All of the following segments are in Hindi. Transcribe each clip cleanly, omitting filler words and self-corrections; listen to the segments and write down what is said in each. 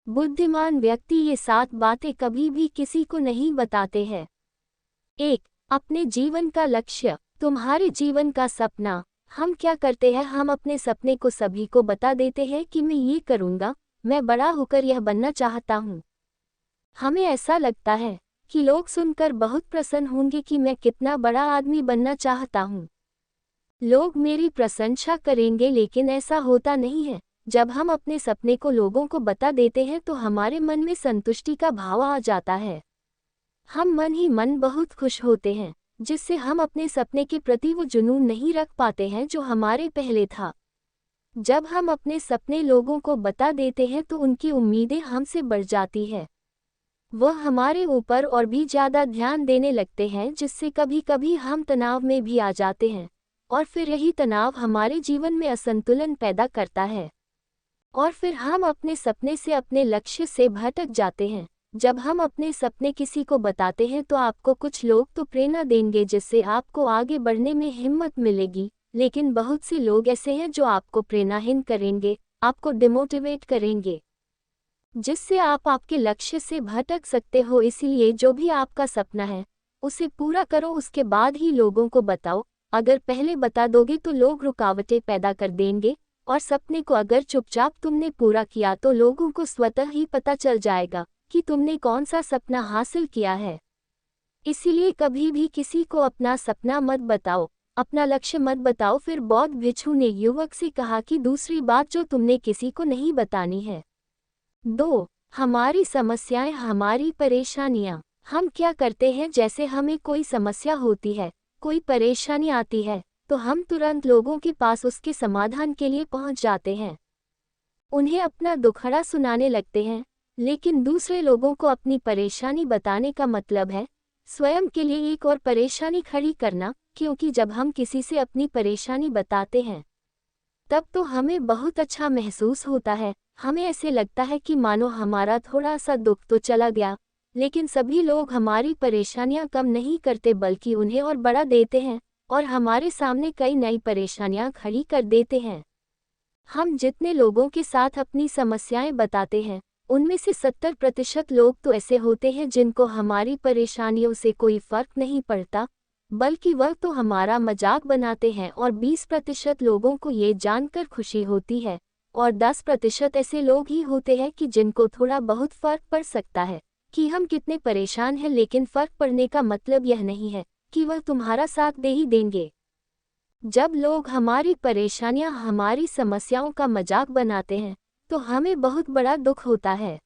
बुद्धिमान व्यक्ति ये 7 बातें कभी भी किसी को नहीं बताते हैं। 1. अपने जीवन का लक्ष्य। तुम्हारे जीवन का सपना। हम क्या करते हैं, हम अपने सपने को सभी को बता देते हैं कि मैं ये करूँगा, मैं बड़ा होकर यह बनना चाहता हूँ। हमें ऐसा लगता है कि लोग सुनकर बहुत प्रसन्न होंगे कि मैं कितना बड़ा आदमी बनना चाहता हूँ। लोग मेरी प्रशंसा करेंगे, लेकिन ऐसा होता नहीं है। जब हम अपने सपने को लोगों को बता देते हैं तो हमारे मन में संतुष्टि का भाव आ जाता है। हम मन ही मन बहुत खुश होते हैं, जिससे हम अपने सपने के प्रति वो जुनून नहीं रख पाते हैं जो हमारे पहले था। जब हम अपने सपने लोगों को बता देते हैं तो उनकी उम्मीदें हमसे बढ़ जाती है। वह हमारे ऊपर और भी ज़्यादा ध्यान देने लगते हैं, जिससे कभी कभी हम तनाव में भी आ जाते हैं, और फिर यही तनाव हमारे जीवन में असंतुलन पैदा करता है, और फिर हम अपने सपने से, अपने लक्ष्य से भटक जाते हैं। जब हम अपने सपने किसी को बताते हैं तो आपको कुछ लोग तो प्रेरणा देंगे, जिससे आपको आगे बढ़ने में हिम्मत मिलेगी, लेकिन बहुत से लोग ऐसे हैं जो आपको प्रेरणाहीन करेंगे, आपको डिमोटिवेट करेंगे, जिससे आप आपके लक्ष्य से भटक सकते हो। इसीलिए जो भी आपका सपना है उसे पूरा करो, उसके बाद ही लोगों को बताओ। अगर पहले बता दोगे तो लोग रुकावटें पैदा कर देंगे, और सपने को अगर चुपचाप तुमने पूरा किया तो लोगों को स्वतः ही पता चल जाएगा कि तुमने कौन सा सपना हासिल किया है। इसीलिए कभी भी किसी को अपना सपना मत बताओ, अपना लक्ष्य मत बताओ। फिर बौद्ध भिक्षु ने युवक से कहा कि दूसरी बात जो तुमने किसी को नहीं बतानी है। 2. हमारी समस्याएं, हमारी परेशानियां। हम क्या करते हैं, जैसे हमें कोई समस्या होती है, कोई परेशानी आती है, तो हम तुरंत लोगों के पास उसके समाधान के लिए पहुंच जाते हैं, उन्हें अपना दुखड़ा सुनाने लगते हैं। लेकिन दूसरे लोगों को अपनी परेशानी बताने का मतलब है स्वयं के लिए एक और परेशानी खड़ी करना, क्योंकि जब हम किसी से अपनी परेशानी बताते हैं तब तो हमें बहुत अच्छा महसूस होता है। हमें ऐसे लगता है कि मानो हमारा थोड़ा सा दुख तो चला गया, लेकिन सभी लोग हमारी परेशानियां कम नहीं करते, बल्कि उन्हें और बढ़ा देते हैं, और हमारे सामने कई नई परेशानियां खड़ी कर देते हैं। हम जितने लोगों के साथ अपनी समस्याएं बताते हैं, उनमें से 70% लोग तो ऐसे होते हैं जिनको हमारी परेशानियों से कोई फर्क नहीं पड़ता, बल्कि वह तो हमारा मजाक बनाते हैं, और 20% लोगों को ये जानकर खुशी होती है, और 10% ऐसे लोग ही होते हैं कि जिनको थोड़ा बहुत फर्क पड़ सकता है कि हम कितने परेशान हैं। लेकिन फर्क पड़ने का मतलब यह नहीं है कि वह तुम्हारा साथ दे ही देंगे। जब लोग हमारी परेशानियां, हमारी समस्याओं का मजाक बनाते हैं तो हमें बहुत बड़ा दुख होता है।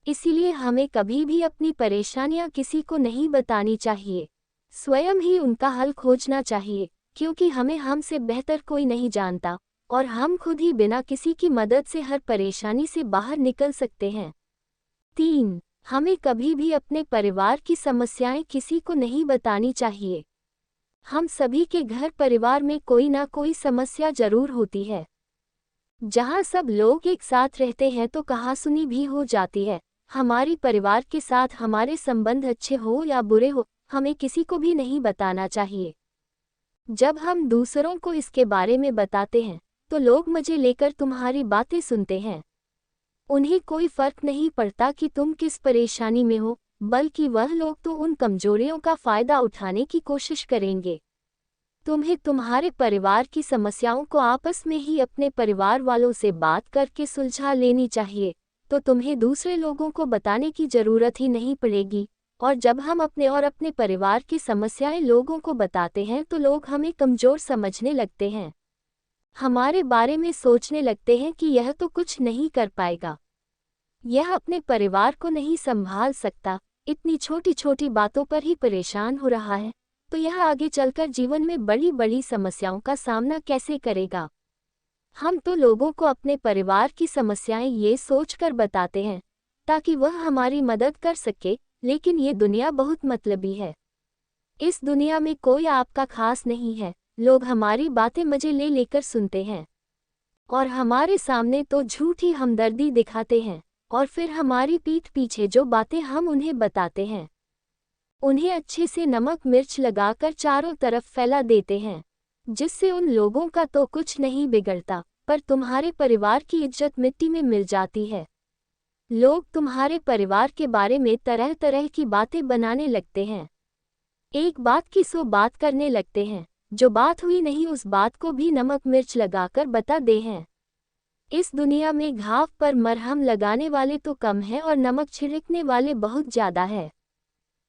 इसीलिए हमें कभी भी अपनी परेशानियां किसी को नहीं बतानी चाहिए, स्वयं ही उनका हल खोजना चाहिए, क्योंकि हमें हमसे बेहतर कोई नहीं जानता, और हम खुद ही बिना किसी की मदद से हर परेशानी से बाहर निकल सकते हैं। 3. हमें कभी भी अपने परिवार की समस्याएं किसी को नहीं बतानी चाहिए। हम सभी के घर परिवार में कोई ना कोई समस्या जरूर होती है। जहाँ सब लोग एक साथ रहते हैं तो कहासुनी भी हो जाती है। हमारी परिवार के साथ हमारे संबंध अच्छे हो या बुरे हो, हमें किसी को भी नहीं बताना चाहिए। जब हम दूसरों को इसके बारे में बताते हैं तो लोग मजे लेकर तुम्हारी बातें सुनते हैं। उन्हें कोई फर्क नहीं पड़ता कि तुम किस परेशानी में हो, बल्कि वह लोग तो उन कमजोरियों का फायदा उठाने की कोशिश करेंगे। तुम्हें तुम्हारे परिवार की समस्याओं को आपस में ही अपने परिवार वालों से बात करके सुलझा लेनी चाहिए, तो तुम्हें दूसरे लोगों को बताने की जरूरत ही नहीं पड़ेगी। और जब हम अपने और अपने परिवार की समस्याएं लोगों को बताते हैं तो लोग हमें कमजोर समझने लगते हैं, हमारे बारे में सोचने लगते हैं कि यह तो कुछ नहीं कर पाएगा, यह अपने परिवार को नहीं संभाल सकता, इतनी छोटी छोटी बातों पर ही परेशान हो रहा है, तो यह आगे चलकर जीवन में बड़ी बड़ी समस्याओं का सामना कैसे करेगा। हम तो लोगों को अपने परिवार की समस्याएं ये सोचकर बताते हैं ताकि वह हमारी मदद कर सके, लेकिन ये दुनिया बहुत मतलबी है। इस दुनिया में कोई आपका खास नहीं है। लोग हमारी बातें मजे ले लेकर सुनते हैं, और हमारे सामने तो झूठी हमदर्दी दिखाते हैं, और फिर हमारी पीठ पीछे जो बातें हम उन्हें बताते हैं उन्हें अच्छे से नमक मिर्च लगाकर चारों तरफ फैला देते हैं, जिससे उन लोगों का तो कुछ नहीं बिगड़ता, पर तुम्हारे परिवार की इज्जत मिट्टी में मिल जाती है। लोग तुम्हारे परिवार के बारे में तरह तरह की बातें बनाने लगते हैं। एक बात की 100 बात करने लगते हैं। जो बात हुई नहीं उस बात को भी नमक मिर्च लगाकर बता दे हैं। इस दुनिया में घाव पर मरहम लगाने वाले तो कम हैं और नमक छिड़कने वाले बहुत ज़्यादा है।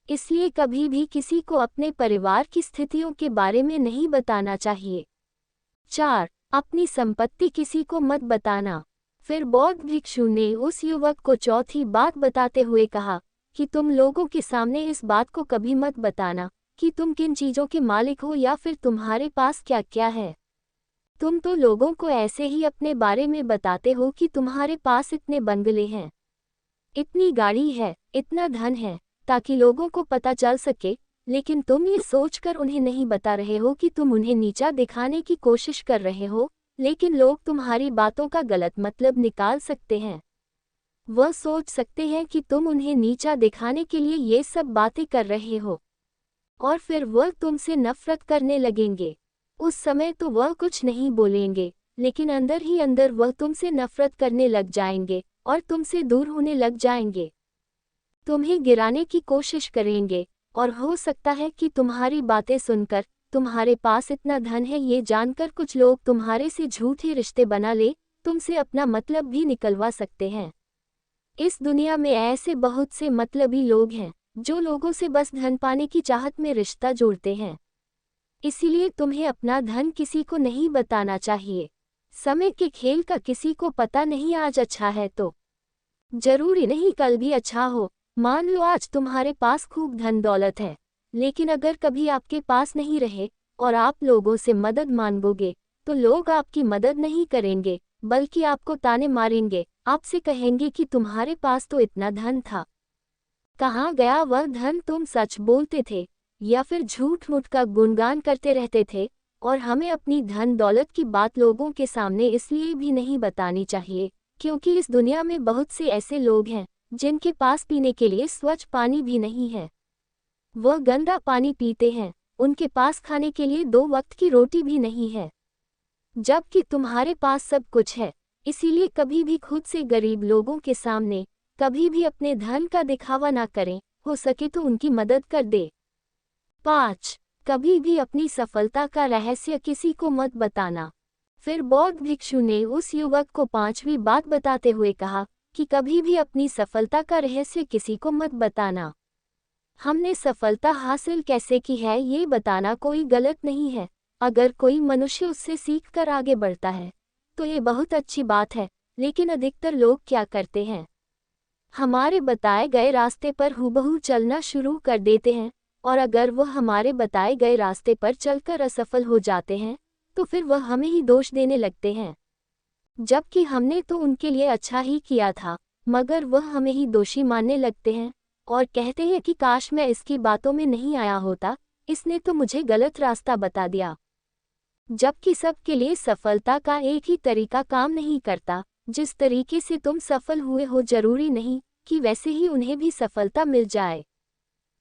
इसलिए कभी भी किसी को अपने परिवार की स्थितियों के बारे में नहीं बताना चाहिए। 4. अपनी संपत्ति किसी को मत बताना। फिर बौद्ध भिक्षु ने उस युवक को चौथी बात बताते हुए कहा कि तुम लोगों के सामने इस बात को कभी मत बताना कि तुम किन चीज़ों के मालिक हो या फिर तुम्हारे पास क्या क्या है। तुम तो लोगों को ऐसे ही अपने बारे में बताते हो कि तुम्हारे पास इतने बंगले हैं, इतनी गाड़ी है, इतना धन है, ताकि लोगों को पता चल सके, लेकिन तुम ये सोचकर उन्हें नहीं बता रहे हो कि तुम उन्हें नीचा दिखाने की कोशिश कर रहे हो, लेकिन लोग तुम्हारी बातों का गलत मतलब निकाल सकते हैं। वह सोच सकते हैं कि तुम उन्हें नीचा दिखाने के लिए ये सब बातें कर रहे हो, और फिर वह तुमसे नफरत करने लगेंगे। उस समय तो वह कुछ नहीं बोलेंगे, लेकिन अंदर ही अंदर वह तुमसे नफरत करने लग जाएंगे और तुमसे दूर होने लग जाएंगे। तुम्हें गिराने की कोशिश करेंगे, और हो सकता है कि तुम्हारी बातें सुनकर, तुम्हारे पास इतना धन है ये जानकर कुछ लोग तुम्हारे से झूठे रिश्ते बना ले, तुमसे अपना मतलब भी निकलवा सकते हैं। इस दुनिया में ऐसे बहुत से मतलबी लोग हैं जो लोगों से बस धन पाने की चाहत में रिश्ता जोड़ते हैं। इसीलिए तुम्हें अपना धन किसी को नहीं बताना चाहिए। समय के खेल का किसी को पता नहीं, आज अच्छा है तो जरूरी नहीं कल भी अच्छा हो। मान लो आज तुम्हारे पास खूब धन दौलत है, लेकिन अगर कभी आपके पास नहीं रहे और आप लोगों से मदद मांगोगे तो लोग आपकी मदद नहीं करेंगे, बल्कि आपको ताने मारेंगे, आपसे कहेंगे कि तुम्हारे पास तो इतना धन था, कहाँ गया वह धन। तुम सच बोलते थे या फिर झूठ मूठ का गुणगान करते रहते थे। और हमें अपनी धन दौलत की बात लोगों के सामने इसलिए भी नहीं बतानी चाहिए क्योंकि इस दुनिया में बहुत से ऐसे लोग हैं जिनके पास पीने के लिए स्वच्छ पानी भी नहीं है। वह गंदा पानी पीते हैं, उनके पास खाने के लिए 2 वक्त की रोटी भी नहीं है, जबकि तुम्हारे पास सब कुछ है। इसीलिए कभी भी खुद से गरीब लोगों के सामने कभी भी अपने धन का दिखावा ना करें, हो सके तो उनकी मदद कर दे। 5. कभी भी अपनी सफलता का रहस्य किसी को मत बताना। फिर बौद्ध भिक्षु ने उस युवक को 5वीं बात बताते हुए कहा कि कभी भी अपनी सफलता का रहस्य किसी को मत बताना। हमने सफलता हासिल कैसे की है ये बताना कोई गलत नहीं है। अगर कोई मनुष्य उससे सीखकर आगे बढ़ता है तो ये बहुत अच्छी बात है, लेकिन अधिकतर लोग क्या करते हैं, हमारे बताए गए रास्ते पर हूबहू चलना शुरू कर देते हैं, और अगर वह हमारे बताए गए रास्ते पर चलकर असफल हो जाते हैं तो फिर वह हमें ही दोष देने लगते हैं, जबकि हमने तो उनके लिए अच्छा ही किया था, मगर वह हमें ही दोषी मानने लगते हैं और कहते हैं कि काश मैं इसकी बातों में नहीं आया होता, इसने तो मुझे गलत रास्ता बता दिया। जबकि सबके लिए सफलता का एक ही तरीका काम नहीं करता। जिस तरीके से तुम सफल हुए हो जरूरी नहीं कि वैसे ही उन्हें भी सफलता मिल जाए।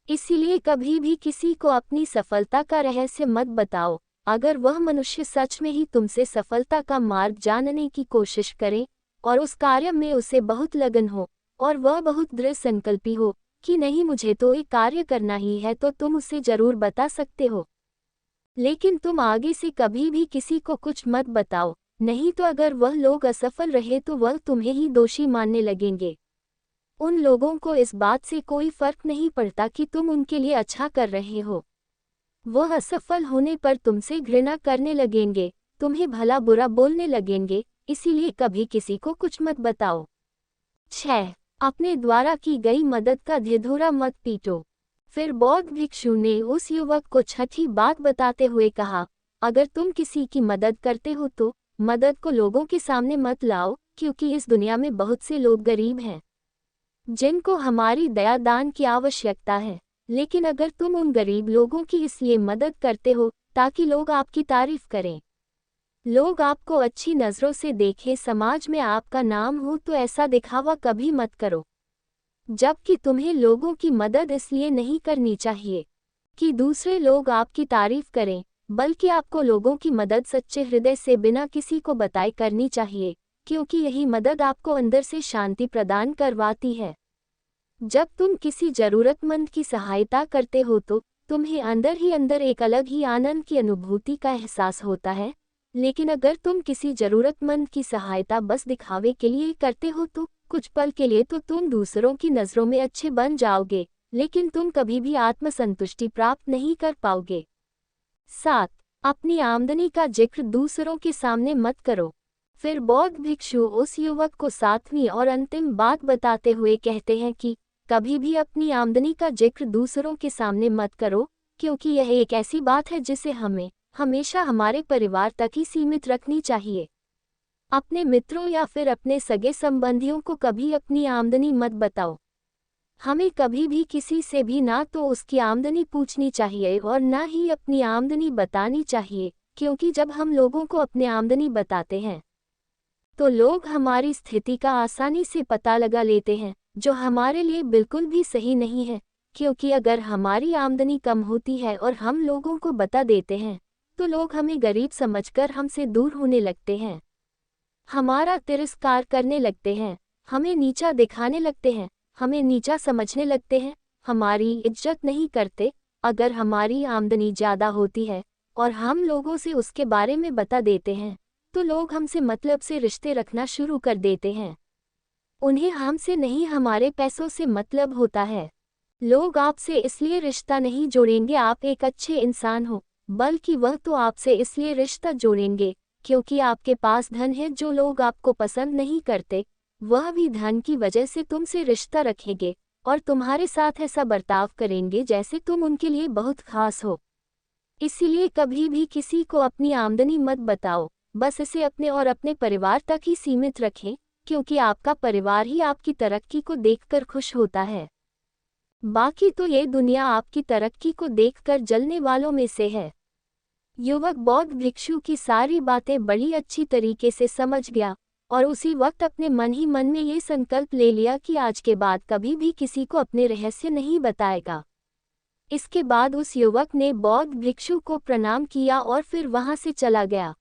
इसीलिए कभी भी किसी को अपनी सफलता का रहस्य मत बताओ। अगर वह मनुष्य सच में ही तुमसे सफलता का मार्ग जानने की कोशिश करे और उस कार्य में उसे बहुत लगन हो और वह बहुत दृढ़ संकल्पी हो कि नहीं मुझे तो एक कार्य करना ही है, तो तुम उसे जरूर बता सकते हो। लेकिन तुम आगे से कभी भी किसी को कुछ मत बताओ, नहीं तो अगर वह लोग असफल रहे तो वह तुम्हें ही दोषी मानने लगेंगे। उन लोगों को इस बात से कोई फर्क नहीं पड़ता कि तुम उनके लिए अच्छा कर रहे हो। वह असफल होने पर तुमसे घृणा करने लगेंगे, तुम्हें भला बुरा बोलने लगेंगे। इसीलिए कभी किसी को कुछ मत बताओ। 6. अपने द्वारा की गई मदद का ढिढोरा मत पीटो। फिर बौद्ध भिक्षु ने उस युवक को 6ठी बात बताते हुए कहा, अगर तुम किसी की मदद करते हो तो मदद को लोगों के सामने मत लाओ, क्योंकि इस दुनिया में बहुत से लोग गरीब हैं जिनको हमारी दया दान की आवश्यकता है। लेकिन अगर तुम उन गरीब लोगों की इसलिए मदद करते हो ताकि लोग आपकी तारीफ करें, लोग आपको अच्छी नज़रों से देखें, समाज में आपका नाम हो, तो ऐसा दिखावा कभी मत करो। जबकि तुम्हें लोगों की मदद इसलिए नहीं करनी चाहिए कि दूसरे लोग आपकी तारीफ करें, बल्कि आपको लोगों की मदद सच्चे हृदय से बिना किसी को बताए करनी चाहिए, क्योंकि यही मदद आपको अंदर से शांति प्रदान करवाती है। जब तुम किसी जरूरतमंद की सहायता करते हो तो तुम्हें अंदर ही अंदर एक अलग ही आनंद की अनुभूति का एहसास होता है। लेकिन अगर तुम किसी जरूरतमंद की सहायता बस दिखावे के लिए करते हो तो कुछ पल के लिए तो तुम दूसरों की नज़रों में अच्छे बन जाओगे, लेकिन तुम कभी भी आत्मसंतुष्टि प्राप्त नहीं कर पाओगे। 7. अपनी आमदनी का जिक्र दूसरों के सामने मत करो। फिर बौद्ध भिक्षु उस युवक को 7वीं और अंतिम बात बताते हुए कहते हैं कि कभी भी अपनी आमदनी का जिक्र दूसरों के सामने मत करो, क्योंकि यह एक ऐसी बात है जिसे हमें हमेशा हमारे परिवार तक ही सीमित रखनी चाहिए। अपने मित्रों या फिर अपने सगे संबंधियों को कभी अपनी आमदनी मत बताओ। हमें कभी भी किसी से भी ना तो उसकी आमदनी पूछनी चाहिए और ना ही अपनी आमदनी बतानी चाहिए, क्योंकि जब हम लोगों को अपनी आमदनी बताते हैं तो लोग हमारी स्थिति का आसानी से पता लगा लेते हैं, जो हमारे लिए बिल्कुल भी सही नहीं है। क्योंकि अगर हमारी आमदनी कम होती है और हम लोगों को बता देते हैं तो लोग हमें गरीब समझकर हमसे दूर होने लगते हैं, हमारा तिरस्कार करने लगते हैं, हमें नीचा दिखाने लगते हैं, हमें नीचा समझने लगते हैं, हमारी इज्जत नहीं करते। अगर हमारी आमदनी ज़्यादा होती है और हम लोगों से उसके बारे में बता देते हैं तो लोग हमसे मतलब से रिश्ते रखना शुरू कर देते हैं। उन्हें हमसे नहीं हमारे पैसों से मतलब होता है। लोग आपसे इसलिए रिश्ता नहीं जोड़ेंगे आप एक अच्छे इंसान हो, बल्कि वह तो आपसे इसलिए रिश्ता जोड़ेंगे क्योंकि आपके पास धन है। जो लोग आपको पसंद नहीं करते वह भी धन की वजह से तुमसे रिश्ता रखेंगे और तुम्हारे साथ ऐसा बर्ताव करेंगे जैसे तुम उनके लिए बहुत खास हो। इसीलिए कभी भी किसी को अपनी आमदनी मत बताओ, बस इसे अपने और अपने परिवार तक ही सीमित रखें, क्योंकि आपका परिवार ही आपकी तरक्की को देखकर खुश होता है। बाकी तो ये दुनिया आपकी तरक्की को देखकर जलने वालों में से है। युवक बौद्ध भिक्षु की सारी बातें बड़ी अच्छी तरीके से समझ गया और उसी वक्त अपने मन ही मन में ये संकल्प ले लिया कि आज के बाद कभी भी किसी को अपने रहस्य नहीं बताएगा। इसके बाद उस युवक ने बौद्ध भिक्षु को प्रणाम किया और फिर वहां से चला गया।